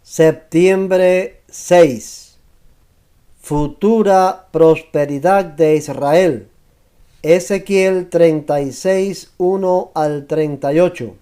Septiembre 6. Futura prosperidad de Israel. Ezequiel 36, 1 al 38.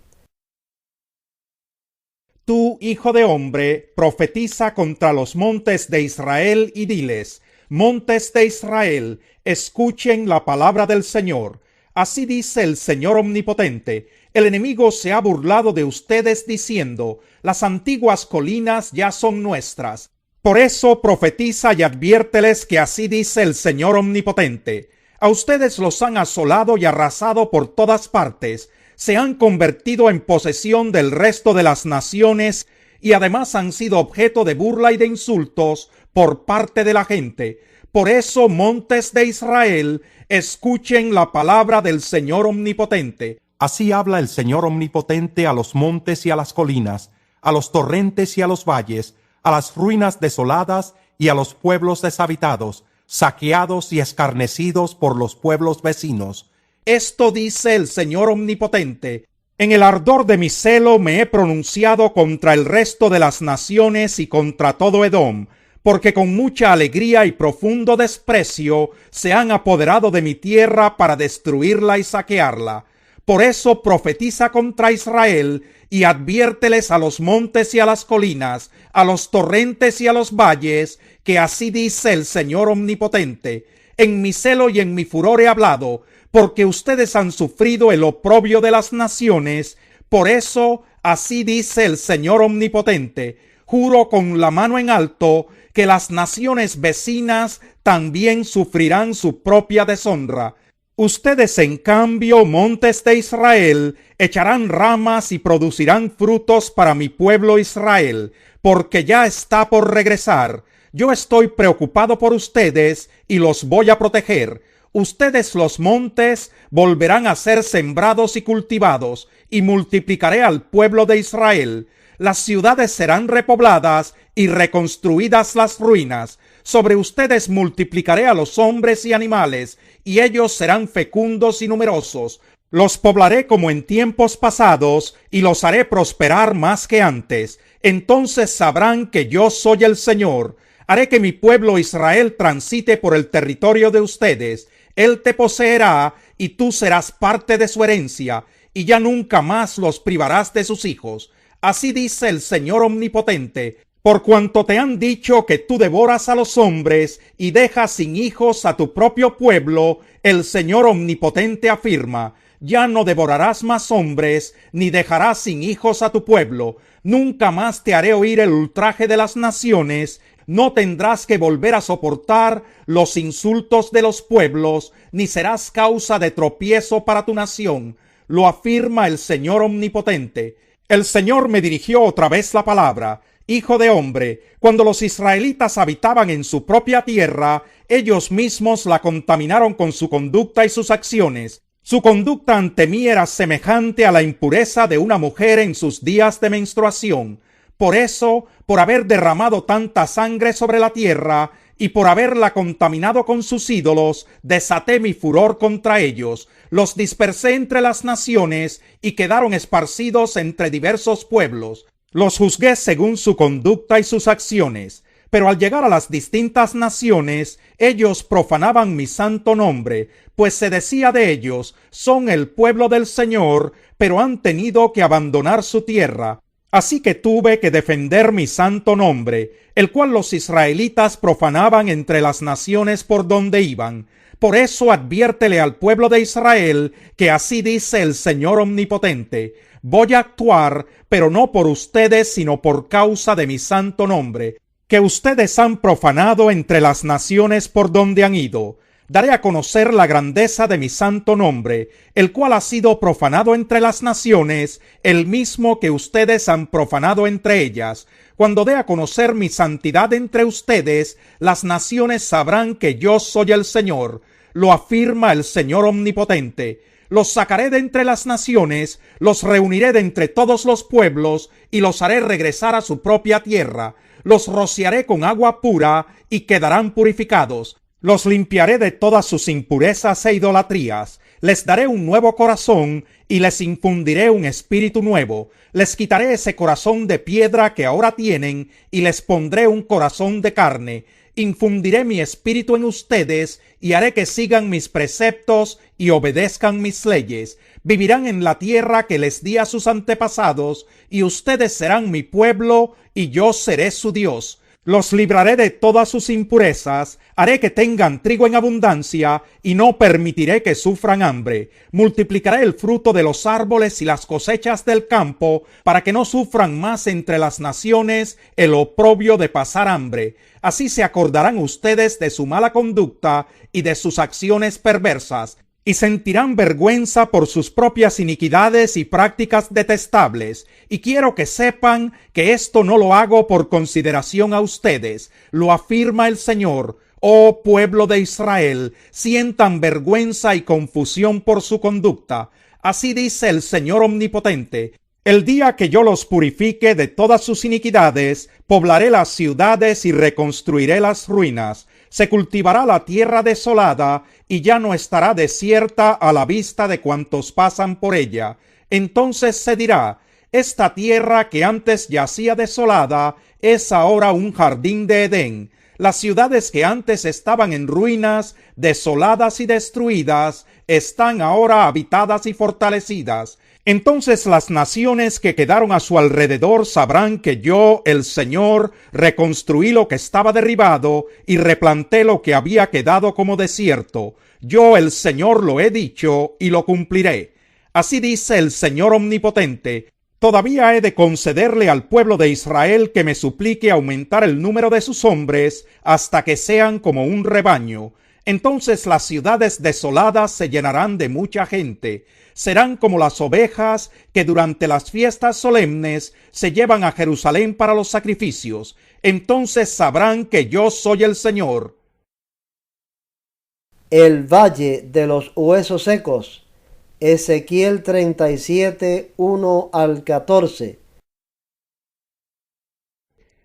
Tú, hijo de hombre, profetiza contra los montes de Israel y diles: montes de Israel, escuchen la palabra del Señor. Así dice el Señor omnipotente: el enemigo se ha burlado de ustedes diciendo: las antiguas colinas ya son nuestras. Por eso profetiza y adviérteles que así dice el Señor omnipotente: a ustedes los han asolado y arrasado por todas partes, se han convertido en posesión del resto de las naciones y además han sido objeto de burla y de insultos por parte de la gente. Por eso, montes de Israel, escuchen la palabra del Señor omnipotente. Así habla el Señor omnipotente a los montes y a las colinas, a los torrentes y a los valles, a las ruinas desoladas y a los pueblos deshabitados, saqueados y escarnecidos por los pueblos vecinos. Esto dice el Señor omnipotente: en el ardor de mi celo me he pronunciado contra el resto de las naciones y contra todo Edom, porque con mucha alegría y profundo desprecio se han apoderado de mi tierra para destruirla y saquearla. Por eso profetiza contra Israel y adviérteles a los montes y a las colinas, a los torrentes y a los valles, que así dice el Señor omnipotente: en mi celo y en mi furor he hablado, porque ustedes han sufrido el oprobio de las naciones. Por eso, así dice el Señor omnipotente: juro con la mano en alto que las naciones vecinas también sufrirán su propia deshonra. Ustedes, en cambio, montes de Israel, echarán ramas y producirán frutos para mi pueblo Israel, porque ya está por regresar. Yo estoy preocupado por ustedes y los voy a proteger. Ustedes, los montes, volverán a ser sembrados y cultivados, y multiplicaré al pueblo de Israel. Las ciudades serán repobladas y reconstruidas las ruinas. Sobre ustedes multiplicaré a los hombres y animales, y ellos serán fecundos y numerosos. Los poblaré como en tiempos pasados, y los haré prosperar más que antes. Entonces sabrán que yo soy el Señor. Haré que mi pueblo Israel transite por el territorio de ustedes. Él te poseerá, y tú serás parte de su herencia, y ya nunca más los privarás de sus hijos. Así dice el Señor omnipotente: por cuanto te han dicho que tú devoras a los hombres y dejas sin hijos a tu propio pueblo, el Señor omnipotente afirma: ya no devorarás más hombres, ni dejarás sin hijos a tu pueblo. Nunca más te haré oír el ultraje de las naciones. No tendrás que volver a soportar los insultos de los pueblos, ni serás causa de tropiezo para tu nación. Lo afirma el Señor omnipotente. El Señor me dirigió otra vez la palabra: hijo de hombre, cuando los israelitas habitaban en su propia tierra, ellos mismos la contaminaron con su conducta y sus acciones. Su conducta ante mí era semejante a la impureza de una mujer en sus días de menstruación. Por eso, por haber derramado tanta sangre sobre la tierra y por haberla contaminado con sus ídolos, desaté mi furor contra ellos. Los dispersé entre las naciones y quedaron esparcidos entre diversos pueblos. Los juzgué según su conducta y sus acciones. Pero al llegar a las distintas naciones, ellos profanaban mi santo nombre, pues se decía de ellos: son el pueblo del Señor, pero han tenido que abandonar su tierra. Así que tuve que defender mi santo nombre, el cual los israelitas profanaban entre las naciones por donde iban. Por eso adviértele al pueblo de Israel que así dice el Señor omnipotente: voy a actuar, pero no por ustedes, sino por causa de mi santo nombre, que ustedes han profanado entre las naciones por donde han ido. Daré a conocer la grandeza de mi santo nombre, el cual ha sido profanado entre las naciones, el mismo que ustedes han profanado entre ellas. Cuando dé a conocer mi santidad entre ustedes, las naciones sabrán que yo soy el Señor. Lo afirma el Señor omnipotente. Los sacaré de entre las naciones, los reuniré de entre todos los pueblos, y los haré regresar a su propia tierra. Los rociaré con agua pura, y quedarán purificados. Los limpiaré de todas sus impurezas e idolatrías. Les daré un nuevo corazón y les infundiré un espíritu nuevo. Les quitaré ese corazón de piedra que ahora tienen y les pondré un corazón de carne. Infundiré mi espíritu en ustedes y haré que sigan mis preceptos y obedezcan mis leyes. Vivirán en la tierra que les di a sus antepasados y ustedes serán mi pueblo y yo seré su Dios. Los libraré de todas sus impurezas, haré que tengan trigo en abundancia y no permitiré que sufran hambre. Multiplicaré el fruto de los árboles y las cosechas del campo para que no sufran más entre las naciones el oprobio de pasar hambre. Así se acordarán ustedes de su mala conducta y de sus acciones perversas, y sentirán vergüenza por sus propias iniquidades y prácticas detestables. Y quiero que sepan que esto no lo hago por consideración a ustedes, lo afirma el Señor. Oh pueblo de Israel, sientan vergüenza y confusión por su conducta. Así dice el Señor Omnipotente: el día que yo los purifique de todas sus iniquidades, poblaré las ciudades y reconstruiré las ruinas. Se cultivará la tierra desolada y ya no estará desierta a la vista de cuantos pasan por ella. Entonces se dirá: esta tierra que antes yacía desolada es ahora un jardín de Edén. Las ciudades que antes estaban en ruinas, desoladas y destruidas, están ahora habitadas y fortalecidas. Entonces las naciones que quedaron a su alrededor sabrán que yo, el Señor, reconstruí lo que estaba derribado y replanté lo que había quedado como desierto. Yo, el Señor, lo he dicho y lo cumpliré. Así dice el Señor Omnipotente: todavía he de concederle al pueblo de Israel que me suplique aumentar el número de sus hombres hasta que sean como un rebaño. Entonces las ciudades desoladas se llenarán de mucha gente. Serán como las ovejas que durante las fiestas solemnes se llevan a Jerusalén para los sacrificios. Entonces sabrán que yo soy el Señor. El valle de los huesos secos. Ezequiel 37, 1 al 14.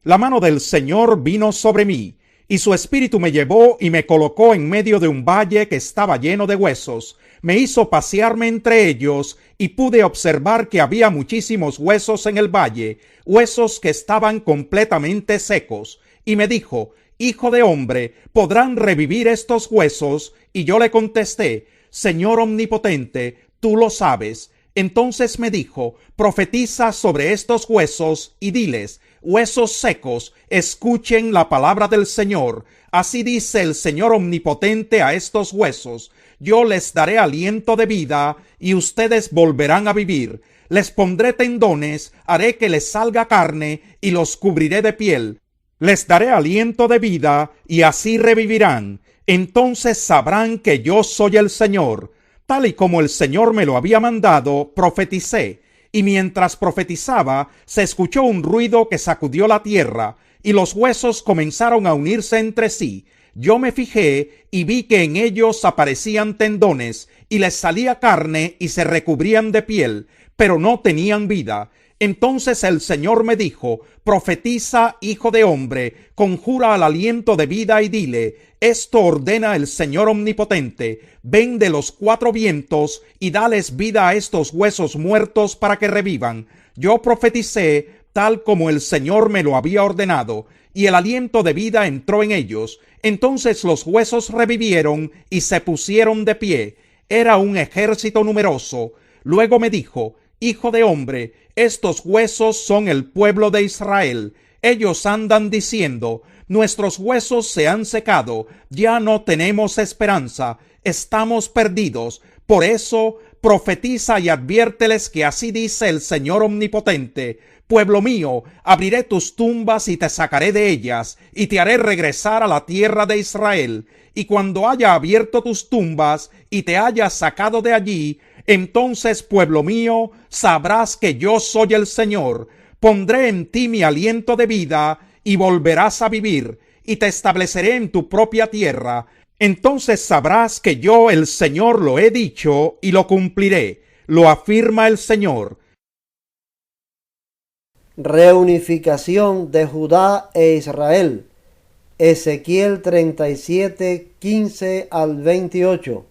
La mano del Señor vino sobre mí, y su espíritu me llevó y me colocó en medio de un valle que estaba lleno de huesos. Me hizo pasearme entre ellos y pude observar que había muchísimos huesos en el valle, huesos que estaban completamente secos. Y me dijo: hijo de hombre, ¿podrán revivir estos huesos? Y yo le contesté: Señor Omnipotente, tú lo sabes. Entonces me dijo: profetiza sobre estos huesos y diles: huesos secos, escuchen la palabra del Señor. Así dice el Señor Omnipotente a estos huesos: yo les daré aliento de vida y ustedes volverán a vivir. Les pondré tendones, haré que les salga carne y los cubriré de piel. Les daré aliento de vida y así revivirán. Entonces sabrán que yo soy el Señor. Tal y como el Señor me lo había mandado, profeticé. Y mientras profetizaba, se escuchó un ruido que sacudió la tierra, y los huesos comenzaron a unirse entre sí. Yo me fijé y vi que en ellos aparecían tendones, y les salía carne y se recubrían de piel, pero no tenían vida. Entonces el Señor me dijo: profetiza, hijo de hombre, conjura al aliento de vida y dile: esto ordena el Señor Omnipotente, ven de los cuatro vientos y dales vida a estos huesos muertos para que revivan. Yo profeticé tal como el Señor me lo había ordenado, y el aliento de vida entró en ellos. Entonces los huesos revivieron y se pusieron de pie. Era un ejército numeroso. Luego me dijo: hijo de hombre, estos huesos son el pueblo de Israel. Ellos andan diciendo: nuestros huesos se han secado, ya no tenemos esperanza, estamos perdidos. Por eso profetiza y adviérteles que así dice el Señor Omnipotente: pueblo mío, abriré tus tumbas y te sacaré de ellas, y te haré regresar a la tierra de Israel. Y cuando haya abierto tus tumbas y te haya sacado de allí, entonces, pueblo mío, sabrás que yo soy el Señor. Pondré en ti mi aliento de vida y volverás a vivir, y te estableceré en tu propia tierra. Entonces sabrás que yo, el Señor, lo he dicho y lo cumpliré. Lo afirma el Señor. Reunificación de Judá e Israel. Ezequiel 37, 15 al 28.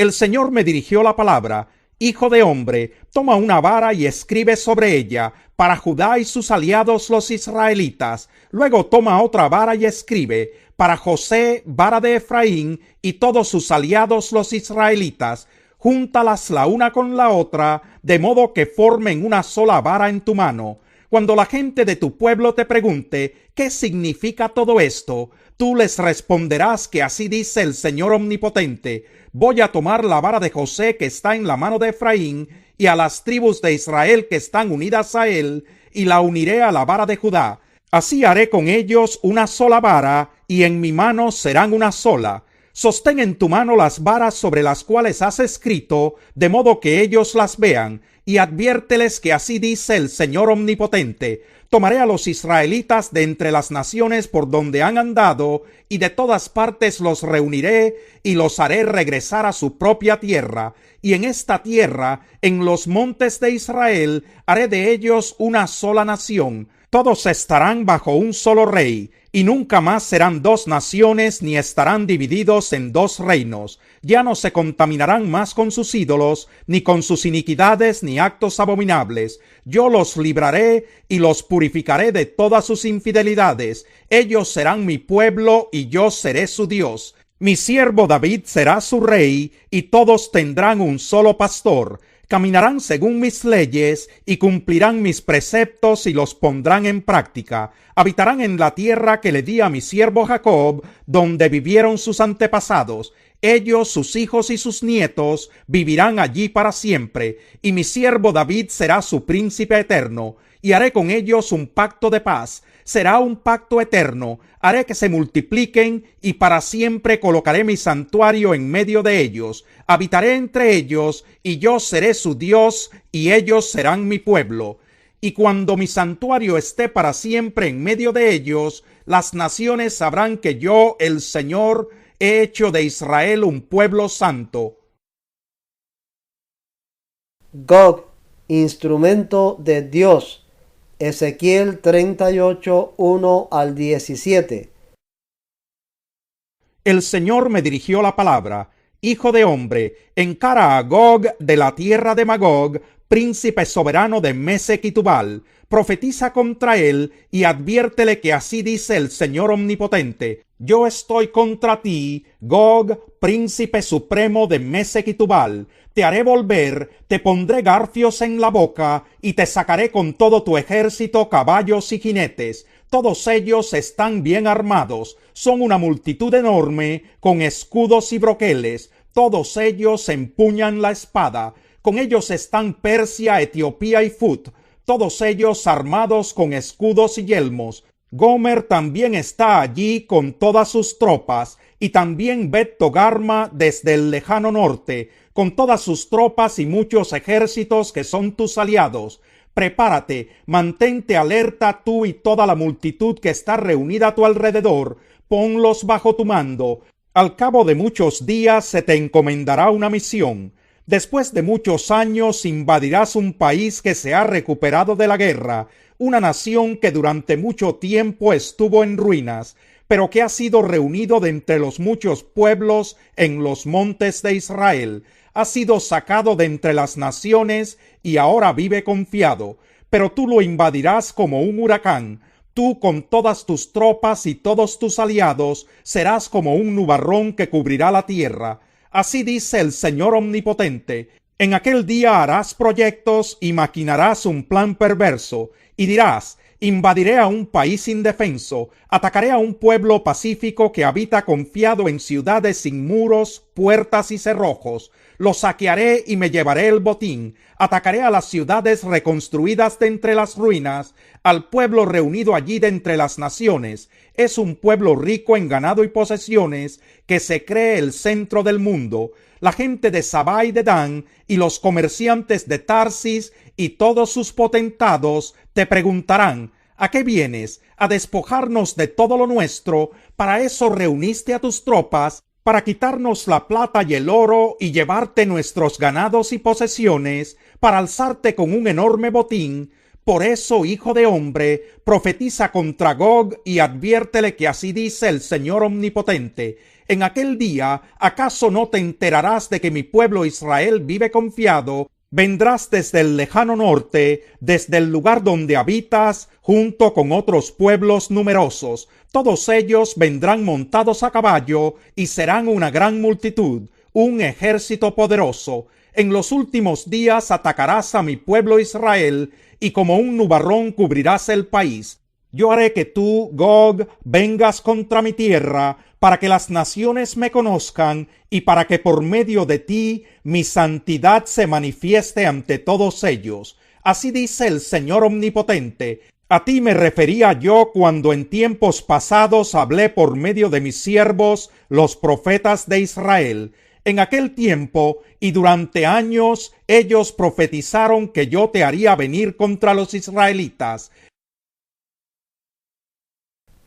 El Señor me dirigió la palabra: Hijo de hombre, toma una vara y escribe sobre ella, para Judá y sus aliados los israelitas. Luego toma otra vara y escribe, para José, vara de Efraín, y todos sus aliados los israelitas. Júntalas la una con la otra, de modo que formen una sola vara en tu mano. Cuando la gente de tu pueblo te pregunte, ¿qué significa todo esto?, tú les responderás que así dice el Señor Omnipotente: voy a tomar la vara de José que está en la mano de Efraín, y a las tribus de Israel que están unidas a él, y la uniré a la vara de Judá. Así haré con ellos una sola vara, y en mi mano serán una sola. Sostén en tu mano las varas sobre las cuales has escrito, de modo que ellos las vean, y adviérteles que así dice el Señor Omnipotente: tomaré a los israelitas de entre las naciones por donde han andado, y de todas partes los reuniré, y los haré regresar a su propia tierra. Y en esta tierra, en los montes de Israel, haré de ellos una sola nación. Todos estarán bajo un solo rey, y nunca más serán dos naciones, ni estarán divididos en dos reinos. Ya no se contaminarán más con sus ídolos, ni con sus iniquidades, ni actos abominables. Yo los libraré y los purificaré de todas sus infidelidades. Ellos serán mi pueblo, y yo seré su Dios. Mi siervo David será su rey, y todos tendrán un solo pastor. Caminarán según mis leyes, y cumplirán mis preceptos, y los pondrán en práctica. Habitarán en la tierra que le di a mi siervo Jacob, donde vivieron sus antepasados. Ellos, sus hijos y sus nietos vivirán allí para siempre, y mi siervo David será su príncipe eterno. Y haré con ellos un pacto de paz. Será un pacto eterno. Haré que se multipliquen, y para siempre colocaré mi santuario en medio de ellos. Habitaré entre ellos, y yo seré su Dios, y ellos serán mi pueblo. Y cuando mi santuario esté para siempre en medio de ellos, las naciones sabrán que yo, el Señor, he hecho de Israel un pueblo santo. Gog, instrumento de Dios. Ezequiel 38, 1 al 17. El Señor me dirigió la palabra: Hijo de hombre, encara a Gog de la tierra de Magog, príncipe soberano de Mesec y Tubal. Profetiza contra él y adviértele que así dice el Señor Omnipotente: yo estoy contra ti, Gog, príncipe supremo de Mesec y Tubal. Te haré volver, te pondré garfios en la boca, y te sacaré con todo tu ejército, caballos y jinetes. Todos ellos están bien armados, son una multitud enorme, con escudos y broqueles. Todos ellos empuñan la espada. Con ellos están Persia, Etiopía y Fut, todos ellos armados con escudos y yelmos. Gomer también está allí con todas sus tropas, y también Bet Togarma desde el lejano norte, con todas sus tropas y muchos ejércitos que son tus aliados. Prepárate, mantente alerta tú y toda la multitud que está reunida a tu alrededor, ponlos bajo tu mando. Al cabo de muchos días se te encomendará una misión. Después de muchos años invadirás un país que se ha recuperado de la guerra, una nación que durante mucho tiempo estuvo en ruinas, pero que ha sido reunido de entre los muchos pueblos en los montes de Israel. Ha sido sacado de entre las naciones y ahora vive confiado, pero tú lo invadirás como un huracán. Tú con todas tus tropas y todos tus aliados serás como un nubarrón que cubrirá la tierra. Así dice el Señor Omnipotente: en aquel día harás proyectos y maquinarás un plan perverso, y dirás: invadiré a un país indefenso, atacaré a un pueblo pacífico que habita confiado en ciudades sin muros, puertas y cerrojos. Lo saquearé y me llevaré el botín. Atacaré a las ciudades reconstruidas de entre las ruinas, al pueblo reunido allí de entre las naciones. Es un pueblo rico en ganado y posesiones, que se cree el centro del mundo. La gente de Sabá y de Dan, y los comerciantes de Tarsis, y todos sus potentados, te preguntarán: ¿a qué vienes? ¿A despojarnos de todo lo nuestro? ¿Para eso reuniste a tus tropas? ¿Para quitarnos la plata y el oro y llevarte nuestros ganados y posesiones? ¿Para alzarte con un enorme botín? Por eso, hijo de hombre, profetiza contra Gog y adviértele que así dice el Señor Omnipotente: En aquel día, ¿acaso no te enterarás de que mi pueblo Israel vive confiado? Vendrás desde el lejano norte, desde el lugar donde habitas, junto con otros pueblos numerosos. Todos ellos vendrán montados a caballo y serán una gran multitud, un ejército poderoso. En los últimos días atacarás a mi pueblo Israel y como un nubarrón cubrirás el país. Yo haré que tú, Gog, vengas contra mi tierra, para que las naciones me conozcan y para que por medio de ti mi santidad se manifieste ante todos ellos. Así dice el Señor Omnipotente. A ti me refería yo cuando en tiempos pasados hablé por medio de mis siervos, los profetas de Israel. En aquel tiempo y durante años ellos profetizaron que yo te haría venir contra los israelitas.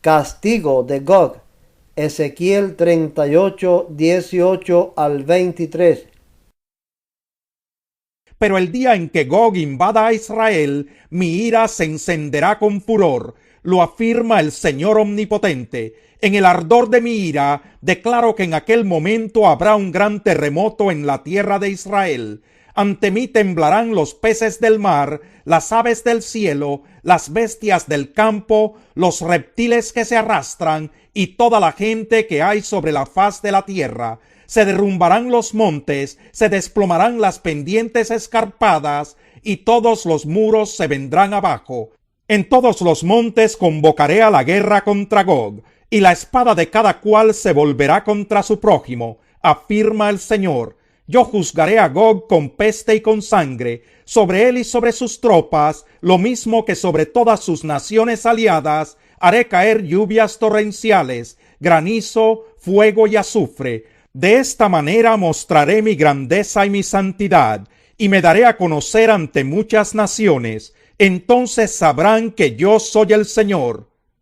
Castigo de Gog. Ezequiel 38, 18 al 23. Pero el día en que Gog invada a Israel, mi ira se encenderá con furor, lo afirma el Señor Omnipotente. En el ardor de mi ira, declaro que en aquel momento habrá un gran terremoto en la tierra de Israel. Ante mí temblarán los peces del mar, las aves del cielo, las bestias del campo, los reptiles que se arrastran y toda la gente que hay sobre la faz de la tierra. Se derrumbarán los montes, se desplomarán las pendientes escarpadas y todos los muros se vendrán abajo. En todos los montes convocaré a la guerra contra Gog, y la espada de cada cual se volverá contra su prójimo, afirma el Señor. Yo juzgaré a Gog con peste y con sangre, sobre él y sobre sus tropas, lo mismo que sobre todas sus naciones aliadas, haré caer lluvias torrenciales, granizo, fuego y azufre. De esta manera mostraré mi grandeza y mi santidad, y me daré a conocer ante muchas naciones. Entonces sabrán que yo soy el Señor.